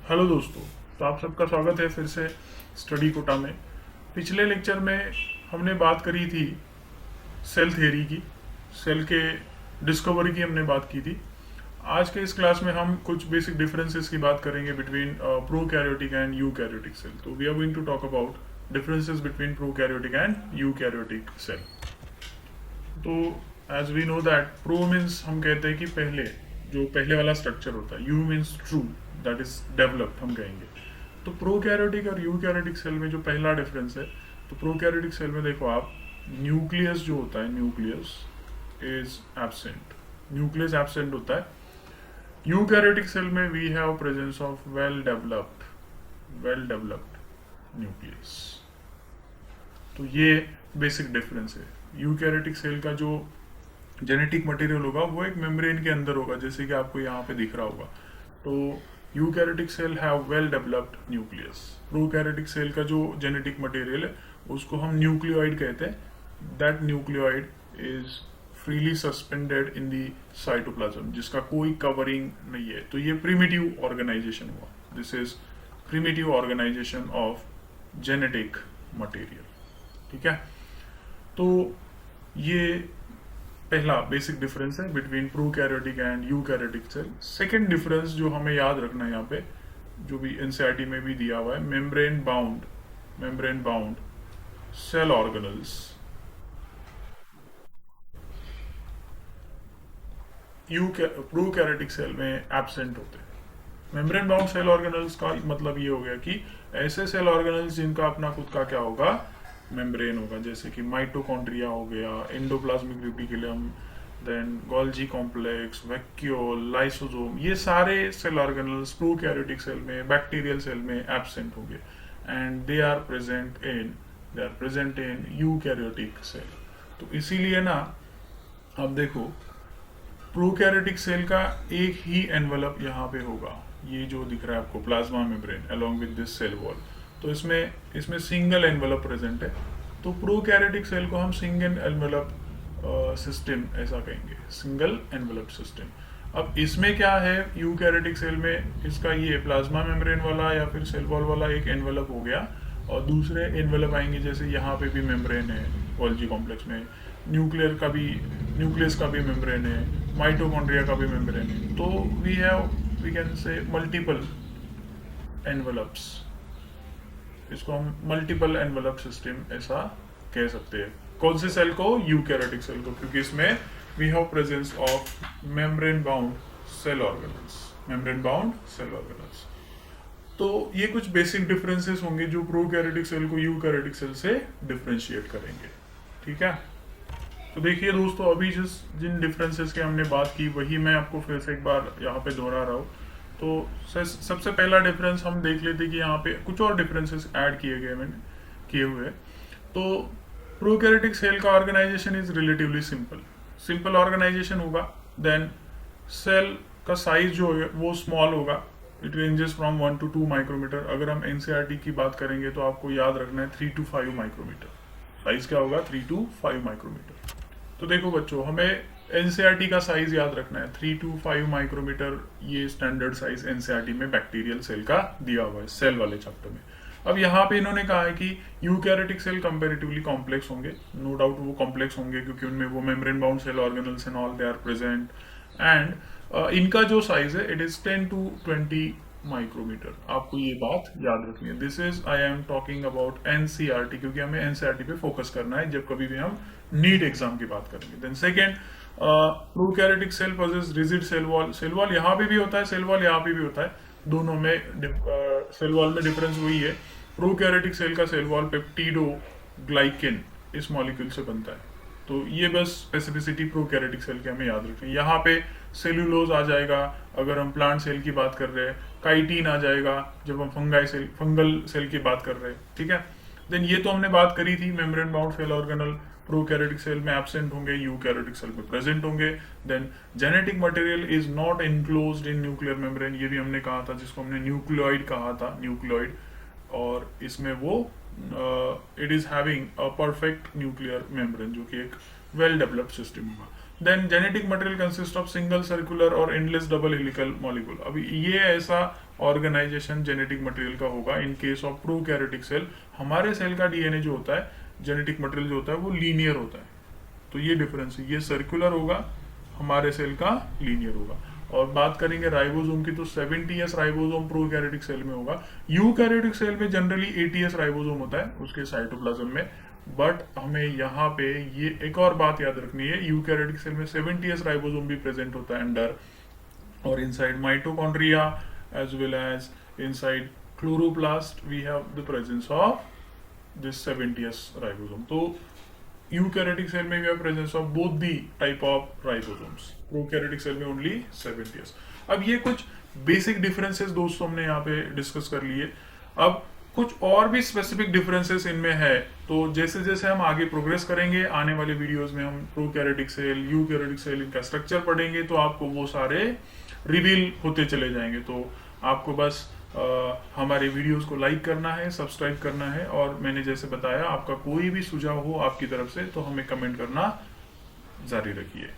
Hello दोस्तों। तो आप सबका स्वागत है फिर से स्टडी कोटा में। पिछले लेक्चर में हमने बात करी थी सेल थ्योरी की, सेल के डिस्कवरी की हमने बात की थी। आज के इस क्लास में हम कुछ बेसिक डिफरेंसेस की बात करेंगे between prokaryotic and eukaryotic cell. तो we are going to talk about differences between prokaryotic and eukaryotic cell. तो as we know that pro means हम कहते हैं कि पहले वाला स्ट्रक्चर होता है। Eu means true, that is developed हम कहेंगे। तो प्रोकैरियोटिक और यूकैरियोटिक सेल में जो पहला डिफरेंस है, तो प्रोकैरियोटिक सेल में देखो आप, न्यूक्लियस जो होता है, nucleus is absent. Nucleus absent होता है। यूकैरियोटिक सेल में we have presence of well developed nucleus. तो ये बेसिक डिफरेंस है। यूकैरियोटिक सेल का जो जेनेटिक मटेरियल होगा वो एक मेम्ब्रेन के अंदर होगा, जैसे कि आपको यहाँ पे दिख रहा होगा। तो eukaryotic cell have well developed nucleus. Prokaryotic cell का जो जेनेटिक मटेरियल है उसको हम न्यूक्लियोइड कहते हैं। That nucleoid is freely suspended in the cytoplasm, जिसका कोई कवरिंग नहीं है। तो ये प्रिमिटिव ऑर्गेनाइजेशन हुआ। This is primitive organisation of genetic material. ठीक है। तो ये पहला बेसिक डिफरेंस है between prokaryotic and eukaryotic cell. Second difference जो हमें याद रखना है यहाँ पे, जो भी एनसीईआरटी में भी दिया हुआ है, membrane bound cell organelles prokaryotic cell में एब्सेंट होते हैं। मेम्ब्रेन बाउंड सेल ऑर्गेनल्स का मतलब ये हो गया कि ऐसे सेल ऑर्गेनल्स जिनका अपना खुद का क्या होगा, मेम्ब्रेन होगा, जैसे कि माइटोकॉन्ड्रिया हो गया, endoplasmic reticulum, then Golgi complex, vacuole, lysosome. ये सारे सेल ऑर्गेनल्स प्रोकैरियोटिक सेल में, बैक्टीरियल सेल में एब्सेंट होंगे and they are present in eukaryotic cell. तो इसीलिए ना, अब देखो, प्रोकैरियोटिक सेल का एक ही एनवेलप यहाँ पे होगा, ये जो दिख रहा है आपको, plasma membrane along with this cell wall. तो इसमें सिंगल एनवेलप प्रेजेंट है। तो प्रोकैरियोटिक सेल को हम सिंगल एनवेलप सिस्टम ऐसा कहेंगे, सिंगल एनवेलप सिस्टम। अब इसमें क्या है, यूकैरियोटिक सेल में इसका ये प्लाज्मा मेम्ब्रेन वाला या फिर सेल वॉल वाला एक एनवेलप हो गया, और दूसरे एनवेलप आएंगे, जैसे यहाँ पे भी मेम्ब्रेन है गोल्जी कॉम्प्लेक्स में, न्यूक्लियस का भी मेम्ब्रेन है, माइटोकॉन्ड्रिया का भी मेम्ब्रेन है। तो we can say multiple envelopes. इसको हम मल्टीपल एनवेलप सिस्टम ऐसा कह सकते हैं। कौन से सेल को? यूकैरियोटिक सेल को, क्योंकि इसमें we have presence of membrane bound cell organelles. तो ये कुछ बेसिक डिफरेंसेस होंगे जो प्रोकैरियोटिक सेल को यूकैरियोटिक सेल से डिफरेंशिएट करेंगे। ठीक है। तो देखिए दोस्तों, अभी जिन डिफरेंसेस की हमने बात की वही मैं आपको फिर से एक बार यहाँ पे दोहरा रहा हूँ। तो सबसे पहला डिफरेंस हम देख लेते कि यहाँ पे कुछ और डिफरेंसेस ऐड किए हुए। तो प्रोकैरियोटिक सेल का organisation is relatively simple organisation होगा। देन सेल का साइज जो है वो स्मॉल होगा। It ranges from 1 to 2 micrometre. अगर हम एनसीईआरटी की बात करेंगे तो आपको याद रखना है 3 to 5 माइक्रोमीटर। साइज क्या होगा? 3 to 5 माइक्रोमीटर। तो देखो बच्चों, हमें एनसीईआरटी का साइज याद रखना है 3 to 5 माइक्रोमीटर। ये स्टैंडर्ड साइज एनसीईआरटी में बैक्टीरियल सेल का दिया हुआ है, सेल वाले चैप्टर में। अब यहाँ पे इन्होंने कहा है कि यूकैरियोटिक सेल कंपैरेटिवली कॉम्प्लेक्स होंगे। नो डाउट वो कॉम्प्लेक्स होंगे, क्योंकि उनमें वो membrane bound cell organelles and all they are present. And इनका जो साइज है इट इज 10 to 20 माइक्रोमीटर। आपको ये बात याद रखनी है। This is, I am talking about NCERT, क्योंकि हमें एनसीईआरटी पे फोकस करना है जब कभी भी हम नीट एग्जाम की बात करेंगे। Then second, prokaryotic cell possess rigid cell wall यहाँ पे भी होता है, सेल वॉल यहाँ पे भी होता है। दोनों में सेल वॉल में डिफरेंस वही है। प्रोकैरियोटिक सेल का सेल वॉल पेप्टिडोग्लाइकेन इस मॉलिक्यूल से बनता है। तो ये बस स्पेसिफिसिटी प्रोकैरियोटिक सेल की हमें याद रखनी है। यहाँ पे सेल्यूलोज आ जाएगा अगर हम प्लांट सेल की बात कर रहे हैं, काइटिन आ जाएगा जब हम फंगल सेल की बात कर रहे हैं। ठीक है। देन ये तो हमने बात करी थी, membrane bound cell organelle prokaryotic cell में एब्सेंट होंगे, यूकैरियोटिक सेल में प्रेजेंट होंगे। Then genetic material is not enclosed in nuclear membrane, ये भी हमने कहा था, जिसको हमने न्यूक्लियोइड कहा था, न्यूक्लियोइड। और इसमें वो it is having a perfect nuclear membrane, जो कि एक वेल डेवलप्ड सिस्टम होगा। Then genetic material consist of single circular और एंडलेस डबल हेलिकल मॉलिक्यूल। अभी ये ऐसा ऑर्गेनाइजेशन जेनेटिक मटेरियल का होगा। In case of prokaryotic cell हमारे सेल का डीएनए जो होता है, जेनेटिक मटेरियल जो होता है वो लीनियर होता है। तो ये डिफरेंस है, ये सर्कुलर होगा, हमारे सेल का लीनियर होगा। और बात करेंगे राइबोसोम की, तो 70s राइबोसोम प्रोकैरियोटिक सेल में होगा। यूकैरियोटिक सेल में जनरली 80s राइबोसोम होता है उसके साइटोप्लाज्म में। बट हमें यहाँ पे ये एक और बात याद रखनी है, यूकैरियोटिक सेल में 70s राइबोसोम भी प्रेजेंट होता है अंडर और inside mitochondria as well as inside chloroplast we have the presence of this 70s ribosome. तो eukaryotic cell में we have presence of both the type of ribosomes. Prokaryotic cell में only 70s. अब ये कुछ basic differences दोस्तों हमने यहाँ पे डिस्कस कर लिए। अब कुछ और भी स्पेसिफिक डिफरेंसेस इनमें है, तो जैसे जैसे हम आगे प्रोग्रेस करेंगे आने वाले वीडियोस में हम प्रोकैरियोटिक सेल, यूकैरियोटिक सेल, इनका स्ट्रक्चर पढ़ेंगे, तो आपको वो सारे रिवील होते चले जाएंगे। तो आपको बस हमारे वीडियोस को लाइक करना है, सब्सक्राइब करना है, और मैंने जैसे बताया आपका कोई भी सुझाव हो आपकी तरफ से तो हमें कमेंट करना जारी रखिए।